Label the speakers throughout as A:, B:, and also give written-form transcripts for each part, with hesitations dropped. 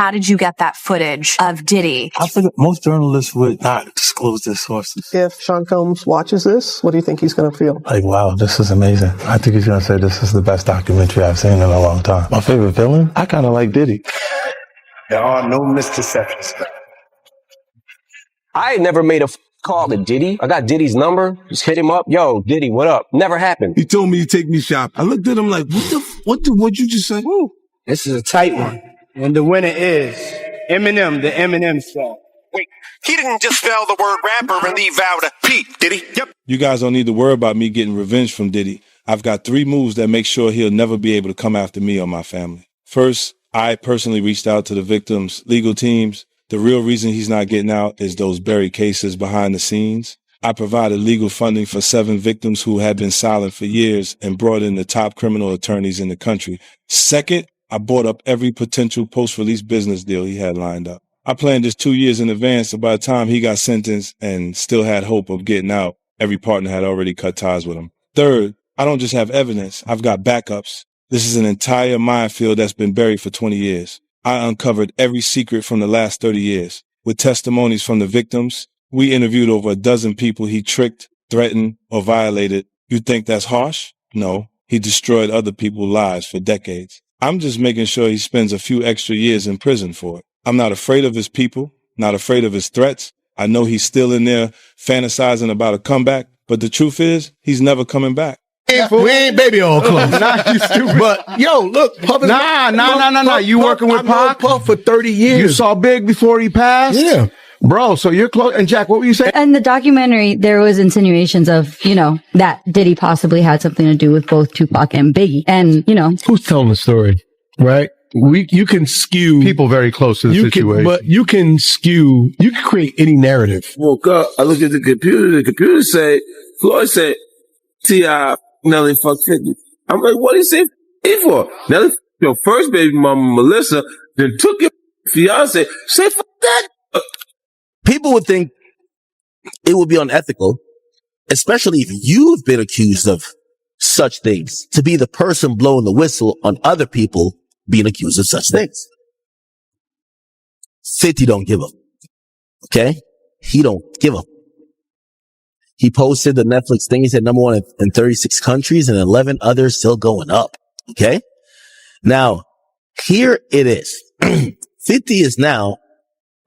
A: how did you get that footage of Diddy?
B: I think most journalists would not disclose their sources.
C: If Sean Combs watches this, what do you think he's going to feel?
B: Like, wow, this is amazing. I think he's going to say this is the best documentary I've seen in a long time. My favorite villain? I kind of like Diddy.
D: There are no misconceptions.
E: I ain't never made a call to Diddy. I got Diddy's number. Just hit him up. Yo, Diddy, what up? Never happened.
D: He told me to take me shopping. I looked at him like, what'd you just say?
F: Woo. This is a tight one. And the winner is Eminem, the Eminem song.
G: Wait, he didn't just spell the word rapper and leave out a P, did he? Yep.
H: You guys don't need to worry about me getting revenge from Diddy. I've got 3 moves that make sure he'll never be able to come after me or my family. First, I personally reached out to the victims' legal teams. The real reason he's not getting out is those buried cases behind the scenes. I provided legal funding for 7 victims who had been silent for years and brought in the top criminal attorneys in the country. Second, I bought up every potential post-release business deal he had lined up. I planned this 2 years in advance, so by the time he got sentenced and still had hope of getting out, every partner had already cut ties with him. Third, I don't just have evidence, I've got backups. This is an entire minefield that's been buried for 20 years. I uncovered every secret from the last 30 years. With testimonies from the victims, we interviewed over a dozen people he tricked, threatened, or violated. You think that's harsh? No, he destroyed other people's lives for decades. I'm just making sure he spends a few extra years in prison for it. I'm not afraid of his people, not afraid of his threats. I know he's still in there fantasizing about a comeback, but the truth is, he's never coming back.
I: We ain't baby all close.
F: Nah, you stupid.
I: But yo, look, Puff is
F: Nah. You working with Pac?
I: Puff for 30 years.
F: You saw Big before he passed?
I: Yeah.
F: Bro, so you're close. And Jack, what were you saying?
J: In the documentary, there was insinuations of, that Diddy possibly had something to do with both Tupac and Biggie. And,
I: who's telling the story, right? You can skew
F: people very close to the situation.
I: But you can create any narrative.
D: Woke up, I looked at the computer said, Floyd said, T.I. Nelly fucked 50. I'm like, what did he say 50 for? Nelly, your first baby mama, Melissa, then took your fiance. Say fuck that.
K: People would think it would be unethical, especially if you've been accused of such things, to be the person blowing the whistle on other people being accused of such things. 50 don't give up. Okay? He don't give up. He posted the Netflix thing. He said number 1 in 36 countries and 11 others still going up. Okay. Now, here it is. 50 is now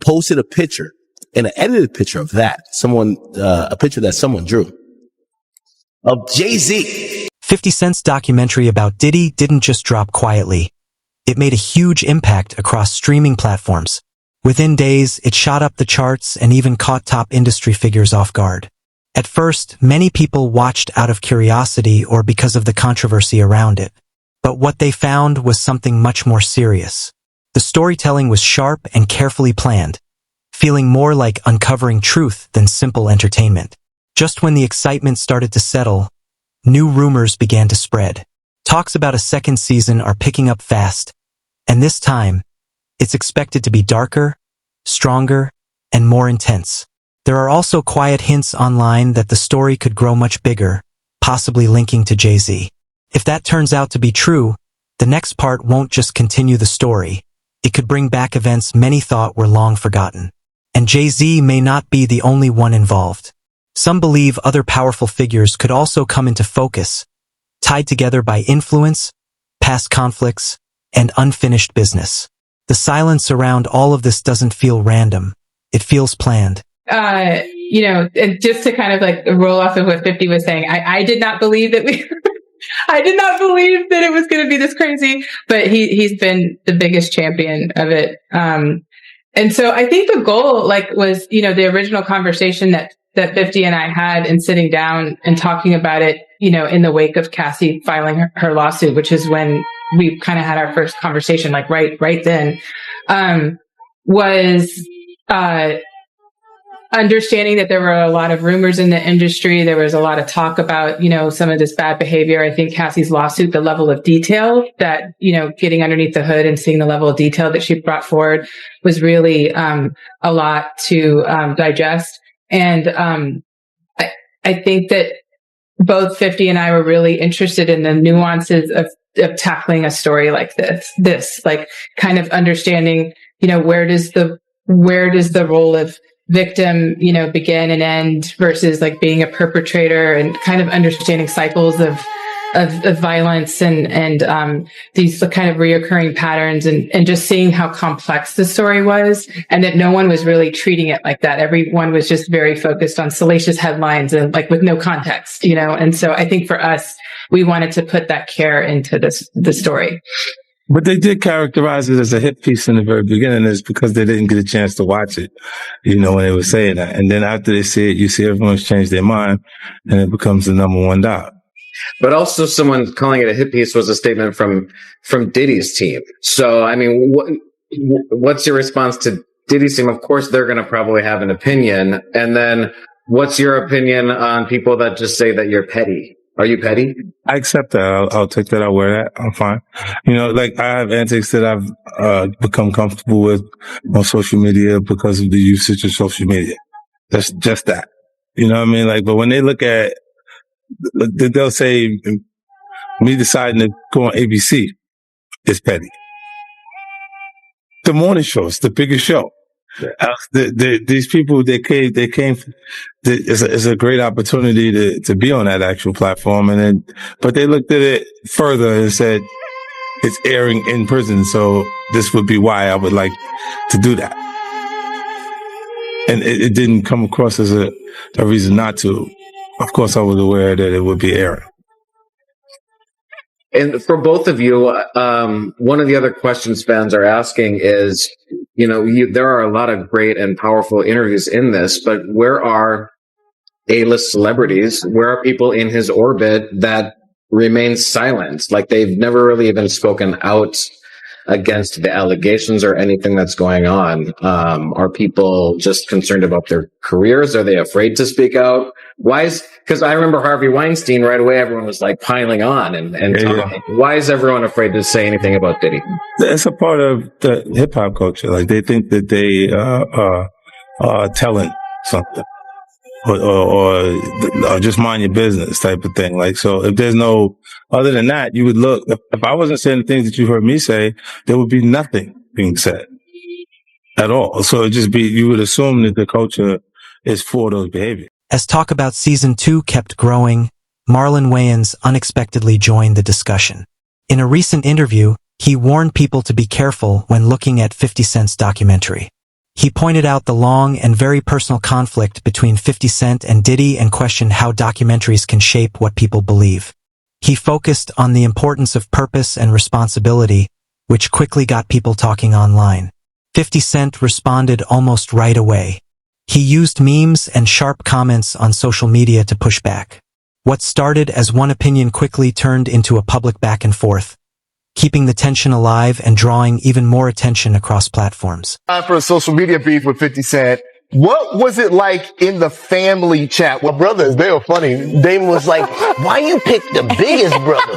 K: posted a picture, an edited picture of that. A picture that someone drew of Jay-Z.
L: 50 Cent's documentary about Diddy didn't just drop quietly. It made a huge impact across streaming platforms. Within days, it shot up the charts and even caught top industry figures off guard. At first, many people watched out of curiosity or because of the controversy around it. But what they found was something much more serious. The storytelling was sharp and carefully planned, feeling more like uncovering truth than simple entertainment. Just when the excitement started to settle, new rumors began to spread. Talks about a second season are picking up fast, and this time, it's expected to be darker, stronger, and more intense. There are also quiet hints online that the story could grow much bigger, possibly linking to Jay-Z. If that turns out to be true, the next part won't just continue the story. It could bring back events many thought were long forgotten. And Jay-Z may not be the only one involved. Some believe other powerful figures could also come into focus, tied together by influence, past conflicts, and unfinished business. The silence around all of this doesn't feel random. It feels planned.
M: And just to kind of like roll off of what 50 was saying, I did not believe that I did not believe that it was going to be this crazy, but he's been the biggest champion of it. And so I think the goal was, the original conversation that 50 and I had in sitting down and talking about it, in the wake of Cassie filing her lawsuit, which is when we kind of had our first conversation, right then, was, understanding that there were a lot of rumors in the industry. There was a lot of talk about, some of this bad behavior. I think Cassie's lawsuit, the level of detail that, getting underneath the hood and seeing the level of detail that she brought forward was really, a lot to, digest. And, I think that both 50 and I were really interested in the nuances of tackling a story like this, kind of understanding, where does the role of victim, begin and end versus like being a perpetrator, and kind of understanding cycles of violence and these kind of reoccurring patterns, and just seeing how complex the story was, and that no one was really treating it like that. Everyone was just very focused on salacious headlines and like with no context, And so I think for us, we wanted to put that care into the story.
B: But they did characterize it as a hit piece in the very beginning. It's because they didn't get a chance to watch it, when they were saying that. And then after they see it, you see everyone's changed their mind, and it becomes the #1 doc.
N: But also, someone calling it a hit piece was a statement from Diddy's team. So, I mean, what's your response to Diddy's team? Of course, they're going to probably have an opinion. And then what's your opinion on people that just say that you're petty? Are you petty?
B: I accept that. I'll take that. I'll wear that. I'm fine. Like I have antics that I've become comfortable with on social media because of the usage of social media. That's just that. You know what I mean? Like, but when they look at, they'll say me deciding to go on ABC is petty. The morning show is the biggest show. These people, they came. It's a great opportunity to be on that actual platform, but they looked at it further and said it's airing in prison, so this would be why I would like to do that. And it didn't come across as a reason not to. Of course, I was aware that it would be airing.
N: And for both of you, one of the other questions fans are asking is, there are a lot of great and powerful interviews in this, but where are A-list celebrities? Where are people in his orbit that remain silent? Like they've never really even spoken out against the allegations or anything that's going on. Are people just concerned about their careers? Are they afraid to speak out? Because I remember Harvey Weinstein right away, everyone was like piling on and talking. Why is everyone afraid to say anything about Diddy?
B: It's a part of the hip hop culture. Like they think that they are telling something or just mind your business type of thing. Like, so if there's no, other than that, you would look, if I wasn't saying the things that you heard me say, there would be nothing being said at all. So it'd just be, you would assume that the culture is for those behaviors.
L: As talk about season 2 kept growing, Marlon Wayans unexpectedly joined the discussion. In a recent interview, he warned people to be careful when looking at 50 Cent's documentary. He pointed out the long and very personal conflict between 50 Cent and Diddy and questioned how documentaries can shape what people believe. He focused on the importance of purpose and responsibility, which quickly got people talking online. 50 Cent responded almost right away. He used memes and sharp comments on social media to push back. What started as one opinion quickly turned into a public back and forth, keeping the tension alive and drawing even more attention across platforms.
O: For a social media beef with 50 Cent, what was it like in the family chat? Well, brothers, they were funny. Damon was like, why you pick the biggest brother?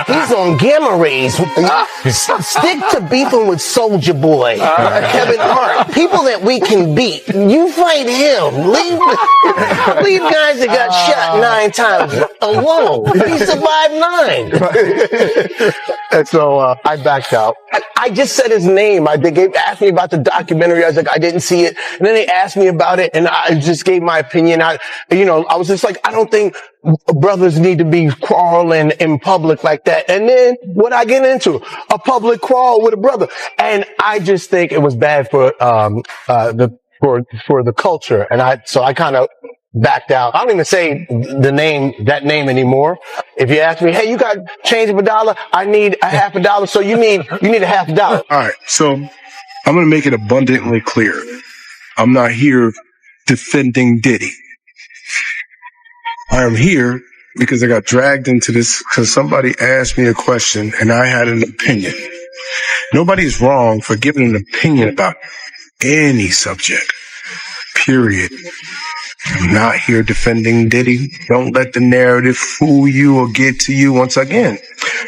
O: He's on gamma rays. Stick to beefing with Soulja Boy, Kevin Hart, people that we can beat. You fight him. Leave guys that got shot 9 times alone. He survived 9. And so I backed out. I just said his name. They asked me about the documentary. I was like, I didn't see it. And then they asked me about it, and I just gave my opinion. I was just like, I don't think brothers need to be quarreling in public like that. And then what I get into? A public quarrel with a brother. And I just think it was bad for the culture. And I kind of backed out. I don't even say that name anymore. If you ask me, hey, you got change of $1? I need a half $1. So you need a half $1.
P: All right. So I'm going to make it abundantly clear. I'm not here defending Diddy. I am here because I got dragged into this because somebody asked me a question and I had an opinion. Nobody's wrong for giving an opinion about any subject. Period. I'm not here defending Diddy. Don't let the narrative fool you or get to you. Once again,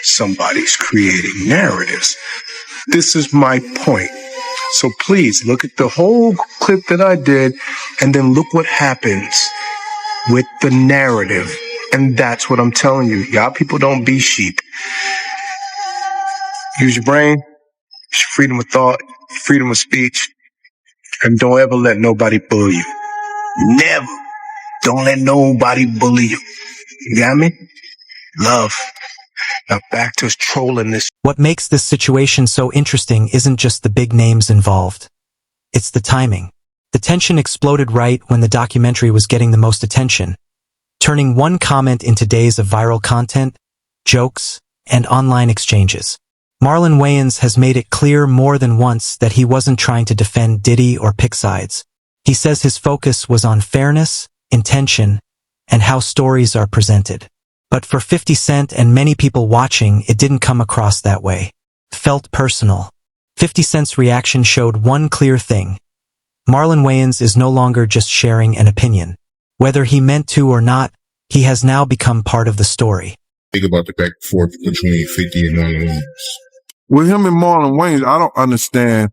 P: somebody's creating narratives. This is my point. So please look at the whole clip that I did and then look what happens with the narrative. And that's what I'm telling you. Y'all people don't be sheep. Use your brain, use your freedom of thought, freedom of speech, and don't ever let nobody bully you. Never. Don't let nobody bully you. You got me? Love. Now back to trolling this.
L: What makes this situation so interesting isn't just the big names involved. It's the timing. The tension exploded right when the documentary was getting the most attention, turning one comment into days of viral content, jokes, and online exchanges. Marlon Wayans has made it clear more than once that he wasn't trying to defend Diddy or pick sides. He says his focus was on fairness, intention, and how stories are presented. But for 50 Cent and many people watching, it didn't come across that way. It felt personal. 50 Cent's reaction showed one clear thing. Marlon Wayans is no longer just sharing an opinion. Whether he meant to or not, he has now become part of the story.
Q: Think about the back and forth between 50 and Marlon Wayans.
R: With him and Marlon Wayans, I don't understand,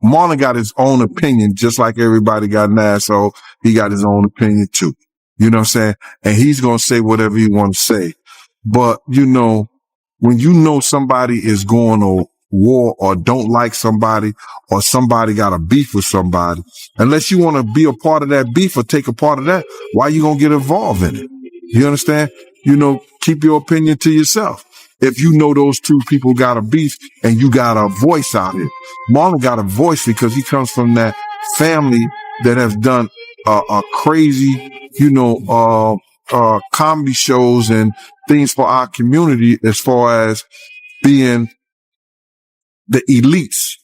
R: Marlon got his own opinion, just like everybody got an asshole. He got his own opinion too. You know what I'm saying? And he's going to say whatever he wants to say. But, when you know somebody is going to war or don't like somebody or somebody got a beef with somebody, unless you want to be a part of that beef or take a part of that, why you going to get involved in it? You understand? Keep your opinion to yourself. If you know those two people got a beef and you got a voice out here. Marlon got a voice because he comes from that family that has done a crazy, comedy shows and things for our community as far as being the elites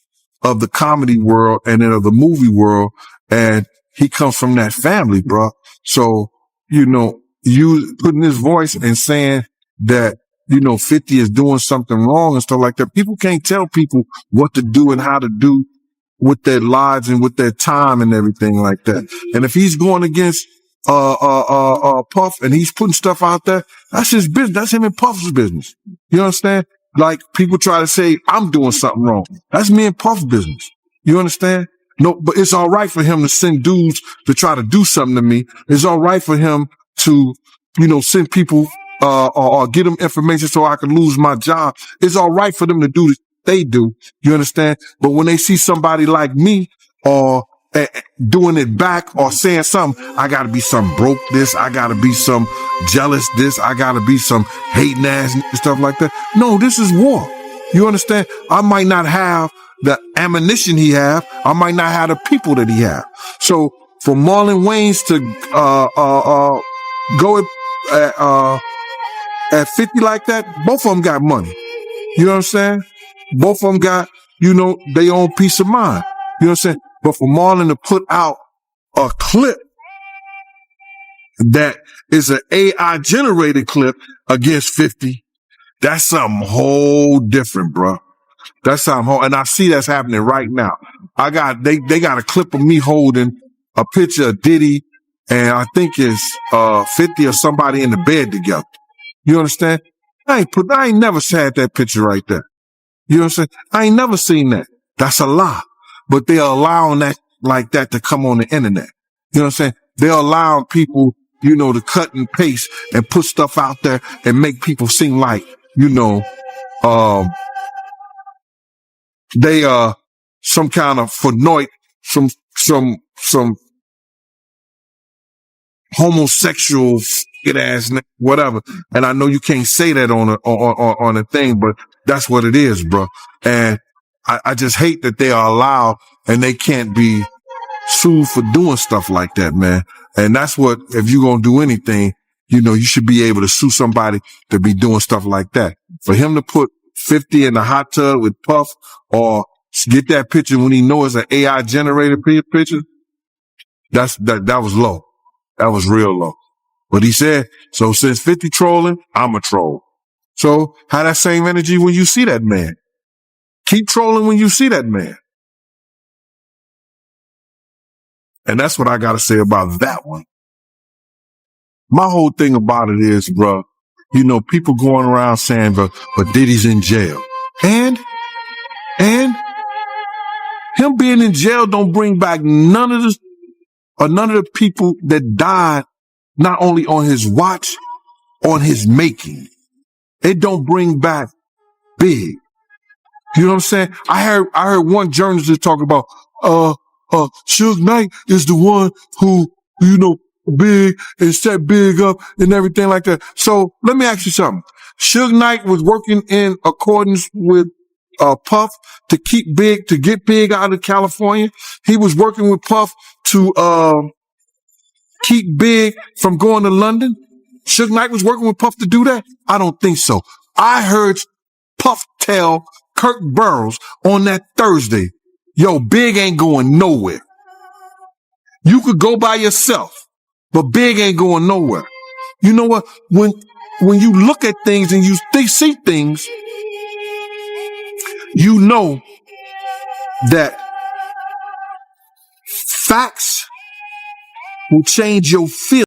R: of the comedy world and then of the movie world. And he comes from that family, bro. So, you putting his voice and saying that, 50 is doing something wrong and stuff like that. People can't tell people what to do and how to do with their lives and with their time and everything like that. And if he's going against, Puff and he's putting stuff out there, that's his business. That's him and Puff's business. You understand? Like people try to say I'm doing something wrong. That's me and Puff's business. You understand? No, but it's all right for him to send dudes to try to do something to me. It's all right for him to, send people, or get them information so I can lose my job. It's all right for them to do what they do. You understand? But when they see somebody like me or doing it back or saying something, I gotta be some broke this, I gotta be some jealous this, I gotta be some hating ass and stuff like that. No, this is war. You understand? I might not have the ammunition he have. I might not have the people that he have. So for Marlon Wayans to go at 50 like that, both of them got money. You know what I'm saying? Both of them got, their own peace of mind. You know what I'm saying? But for Marlon to put out a clip that is an AI generated clip against 50, that's something whole different, bro. That's something whole, and I see that's happening right now. They got a clip of me holding a picture of Diddy and I think it's 50 or somebody in the bed together. You understand? I ain't never had that picture right there. You know what I'm saying? I ain't never seen that. That's a lie. But they're allowing that like that to come on the internet. You know what I'm saying? They're allowing people, to cut and paste and put stuff out there and make people seem like, they are some kind of fanoid, some homosexual ass whatever. And I know you can't say that on a thing, but that's what it is, bro. And I just hate that they are allowed and they can't be sued for doing stuff like that, man. And that's what, if you're going to do anything, you should be able to sue somebody to be doing stuff like that. For him to put 50 in the hot tub with Puff or get that picture when he knows it's an AI generated picture, that was low. That was real low. But he said, so since 50 trolling, I'm a troll. So have that same energy when you see that man. Keep trolling when you see that man. And that's what I got to say about that one. My whole thing about it is, bro, people going around saying, but Diddy's in jail. And him being in jail don't bring back none of the people that died, not only on his watch, on his making. It don't bring back Big. You know what I'm saying? I heard one journalist talk about, Suge Knight is the one who, big and set big up and everything like that. So let me ask you something. Suge Knight was working in accordance with Puff to get big out of California. He was working with Puff to keep big from going to London. Suge Knight was working with Puff to do that? I don't think so. I heard Puff tell Kirk Burroughs on that Thursday, yo, Big ain't going nowhere. You could go by yourself, but Big ain't going nowhere. You know what? When you look at things and you see things, you know that facts will change your feelings.